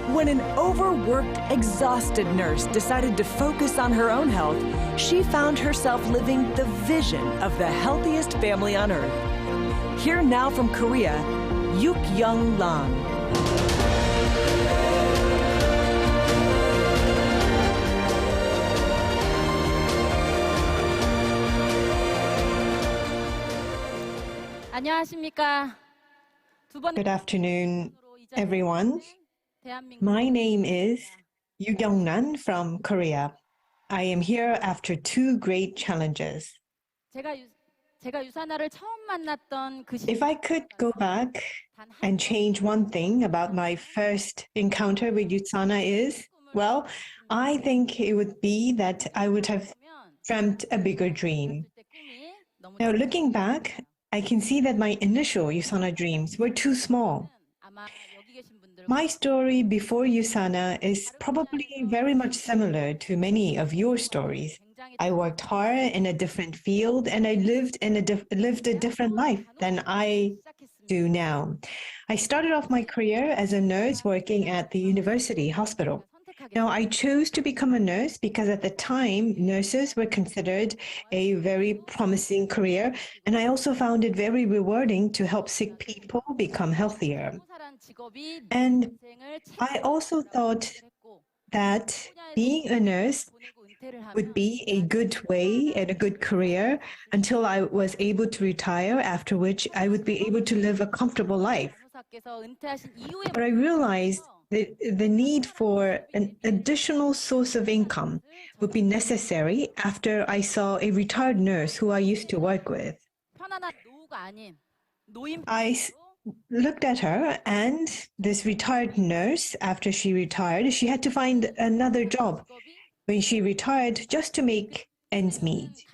When an overworked, exhausted nurse decided to focus on her own health, she found herself living the vision of the healthiest family on earth. Here now from Korea, Yuk Lang. Good afternoon, everyone. My name is YoungRan from Korea. I am here after 2 great challenges. If I could go back and change one thing about my first encounter with USANA is, well, I think it would be that I would have dreamt a bigger dream. Now, looking back, I can see that my initial USANA dreams were too small. My story before USANA is probably very much similar to many of your stories. I worked hard in a different field and I lived a different life than I do now. I started off my career as a nurse working at the university hospital. Now, I chose to become a nurse because at the time, nurses were considered a very promising career, and I also found it very rewarding to help sick people become healthier. And I also thought that being a nurse would be a good way and a good career until I was able to retire, after which I would be able to live a comfortable life. But I realized that the need for an additional source of income would be necessary after I saw a retired nurse who I used to work with. I looked at her, and this retired nurse, after she retired, she had to find another job when she retired just to make ends meet.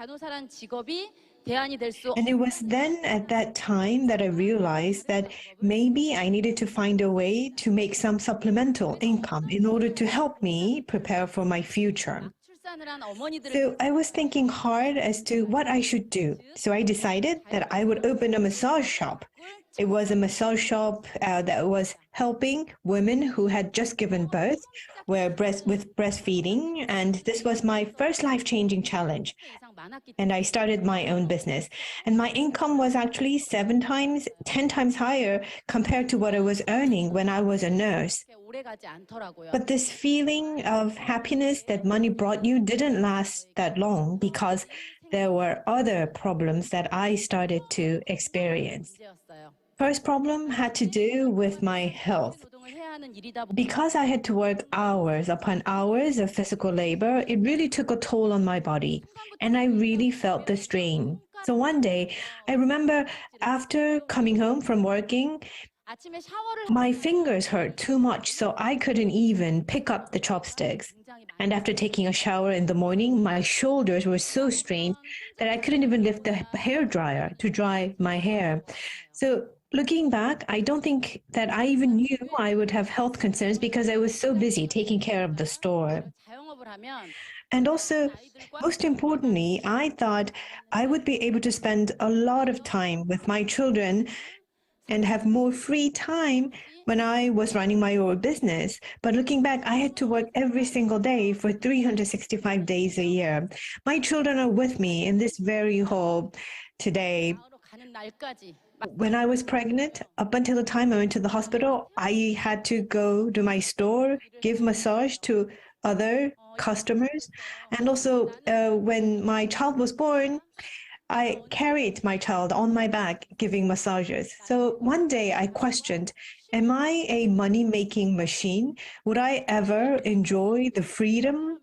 And it was then at that time that I realized that maybe I needed to find a way to make some supplemental income in order to help me prepare for my future. So I was thinking hard as to what I should do. So I decided that I would open a massage shop. It was a massage shop that was helping women who had just given birth with breastfeeding, and this was my first life-changing challenge. And I started my own business. And my income was actually 10 times higher compared to what I was earning when I was a nurse. But this feeling of happiness that money brought you didn't last that long because there were other problems that I started to experience. First problem had to do with my health. Because I had to work hours upon hours of physical labor, it really took a toll on my body, and I really felt the strain. So one day, I remember after coming home from working, my fingers hurt too much, so I couldn't even pick up the chopsticks. And after taking a shower in the morning, my shoulders were so strained that I couldn't even lift the hairdryer to dry my hair. So looking back, I don't think that I even knew I would have health concerns because I was so busy taking care of the store. And also, most importantly, I thought I would be able to spend a lot of time with my children and have more free time when I was running my own business. But looking back, I had to work every single day for 365 days a year. My children are with me in this very hall today. When I was pregnant, up until the time I went to the hospital, I had to go to my store, give massage to other customers. And also, when my child was born, I carried my child on my back giving massages. So one day I questioned, am I a money-making machine? Would I ever enjoy the freedom?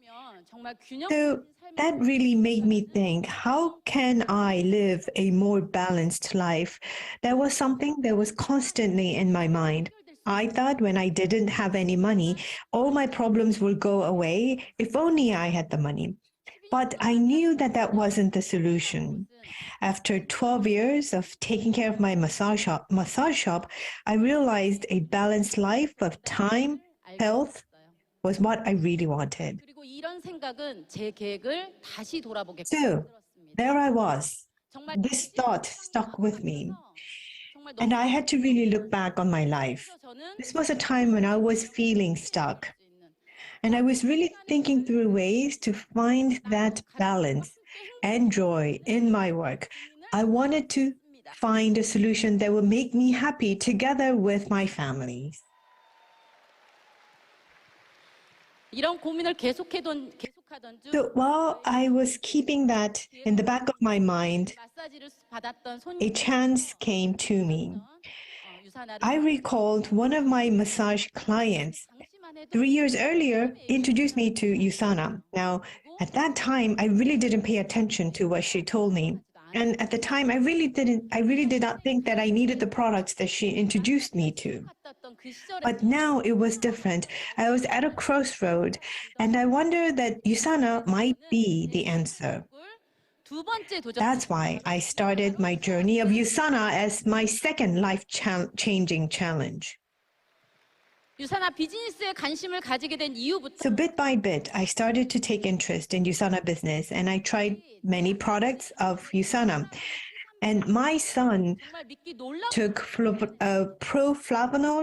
So that really made me think, how can I live a more balanced life? That was something that was constantly in my mind. I thought when I didn't have any money, all my problems would go away if only I had the money. But I knew that that wasn't the solution. After 12 years of taking care of my massage shop, I realized a balanced life of time, health, was what I really wanted. So there I was. This thought stuck with me. And I had to really look back on my life. This was a time when I was feeling stuck. And I was really thinking through ways to find that balance and joy in my work. I wanted to find a solution that would make me happy together with my family. So while I was keeping that in the back of my mind, a chance came to me. I recalled one of my massage clients 3 years earlier introduced me to USANA. Now, at that time, I really didn't pay attention to what she told me. And at the time, I really did not think that I needed the products that she introduced me to. But now it was different. I was at a crossroad, and I wondered that USANA might be the answer. That's why I started my journey of USANA as my second life-changing challenge. So bit by bit, I started to take interest in USANA business, and I tried many products of USANA. And my son took Proflavanol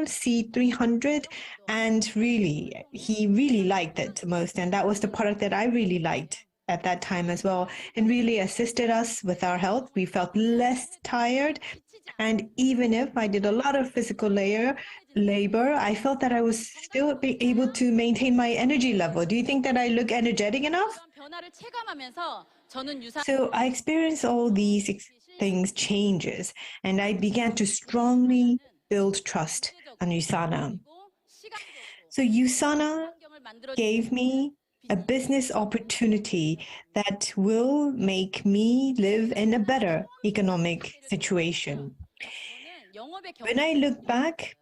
C300, and he really liked it the most. And that was the product that I really liked at that time as well, and really assisted us with our health. We felt less tired. And even if I did a lot of physical labor, I felt that I was still able to maintain my energy level. Do you think that I look energetic enough? So I experienced all these changes, and I began to strongly build trust on USANA. So USANA gave me a business opportunity that will make me live in a better economic situation. When I look back,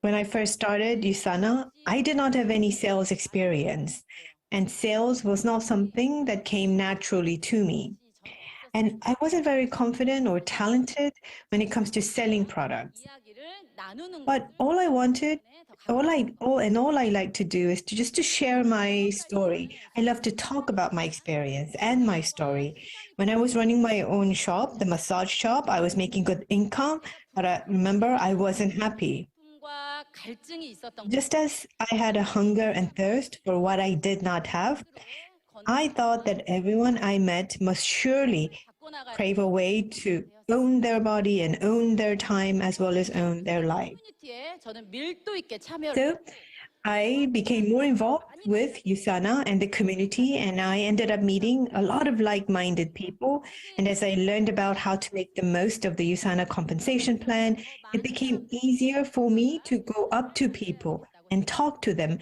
when I first started USANA, I did not have any sales experience, and sales was not something that came naturally to me. And I wasn't very confident or talented when it comes to selling products. But all I like to do is to share my story. I love to talk about my experience and my story. When I was running my own shop, the massage shop, I was making good income, but I remember I wasn't happy. Just as I had a hunger and thirst for what I did not have, I thought that everyone I met must surely crave a way to own their body and own their time as well as own their life. So I became more involved with USANA and the community, and I ended up meeting a lot of like-minded people. And as I learned about how to make the most of the USANA compensation plan, it became easier for me to go up to people and talk to them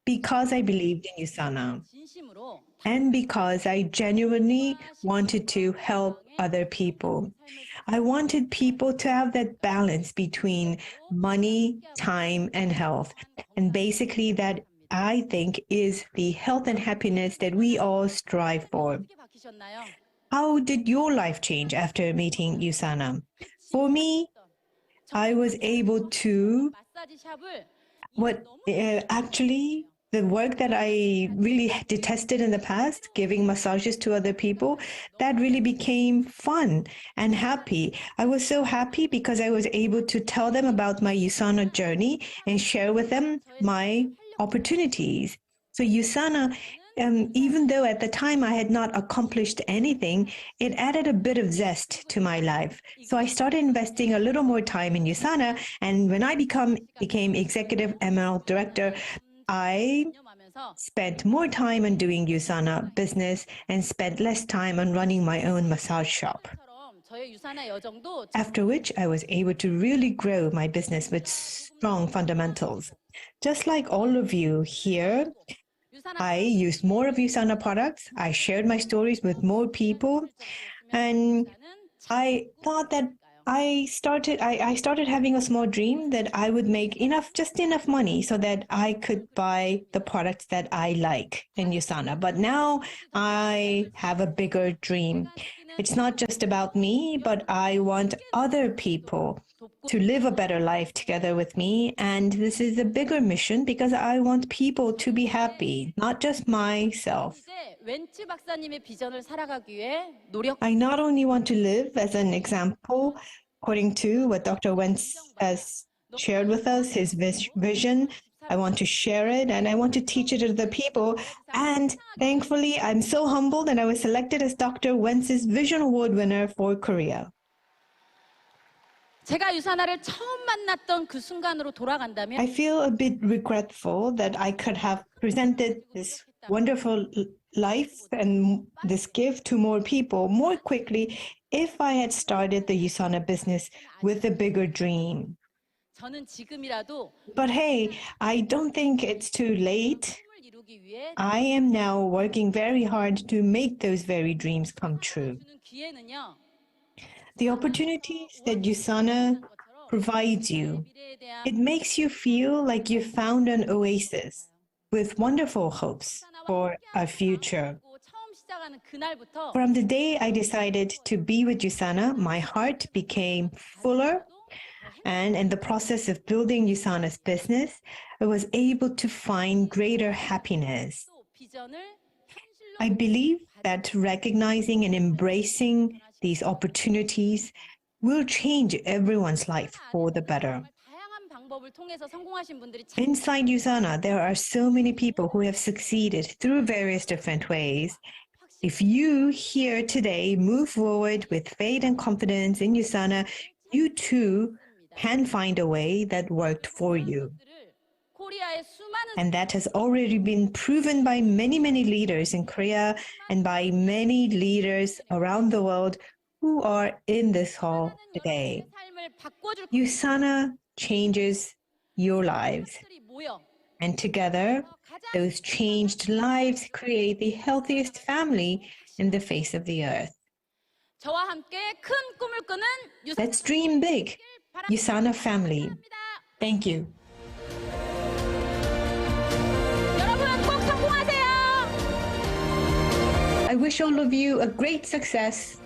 because I believed in USANA and because I genuinely wanted to help other people. I wanted people to have that balance between money, time, and health. And basically that, I think, is the health and happiness that we all strive for. How did your life change after meeting USANA? For me, I was able to the work that I really detested in the past, giving massages to other people, that really became fun and happy. I was so happy because I was able to tell them about my USANA journey and share with them my opportunities. So USANA, even though at the time I had not accomplished anything, it added a bit of zest to my life. So I started investing a little more time in USANA, and when I became executive ML director, I spent more time on doing USANA business and spent less time on running my own massage shop. After which I was able to really grow my business with strong fundamentals. Just like all of you here, I used more of USANA products. I shared my stories with more people, and I thought that I started having a small dream that I would make just enough money so that I could buy the products that I like in USANA. But now I have a bigger dream. It's not just about me, but I want other people to live a better life together with me. And this is a bigger mission because I want people to be happy, not just myself. I not only want to live as an example According to what Dr. Wentz has shared with us, his vision, I want to share it and I want to teach it to the people. And thankfully, I'm so humbled and I was selected as Dr. Wentz's Vision Award winner for Korea. 제가 유사나를 처음 만났던 그 순간으로 돌아간다면 I feel a bit regretful that I could have presented this wonderful life and this gift to more people more quickly if I had started the USANA business with a bigger dream. 저는 지금이라도 But hey, I don't think it's too late. 꿈을 이루기 위해 I am now working very hard to make those very dreams come true. 주는 기회는요. The opportunities that USANA provides you, it makes you feel like you found an oasis with wonderful hopes for a future. 처음 시작하는 그날부터 From the day I decided to be with USANA, my heart became fuller. And in the process of building USANA's business, I was able to find greater happiness. 비전을 I believe that recognizing and embracing these opportunities will change everyone's life for the better. 다양한 방법을 통해서 성공하신 분들이 참 Inside USANA, there are so many people who have succeeded through various different ways. If you here today move forward with faith and confidence in USANA, you too can find a way that worked for you. 코리아의 수많은 And that has already been proven by many, many leaders in Korea and by many leaders around the world who are in this hall today. 삶을 바꿔줄 USANA changes your lives. 것들이 모여 And together, those changed lives create the healthiest family in the face of the earth. 저와 함께 큰 꿈을 꾸는 Let's dream big. USANA family. Thank you. 여러분 꼭 성공하세요. I wish all of you a great success.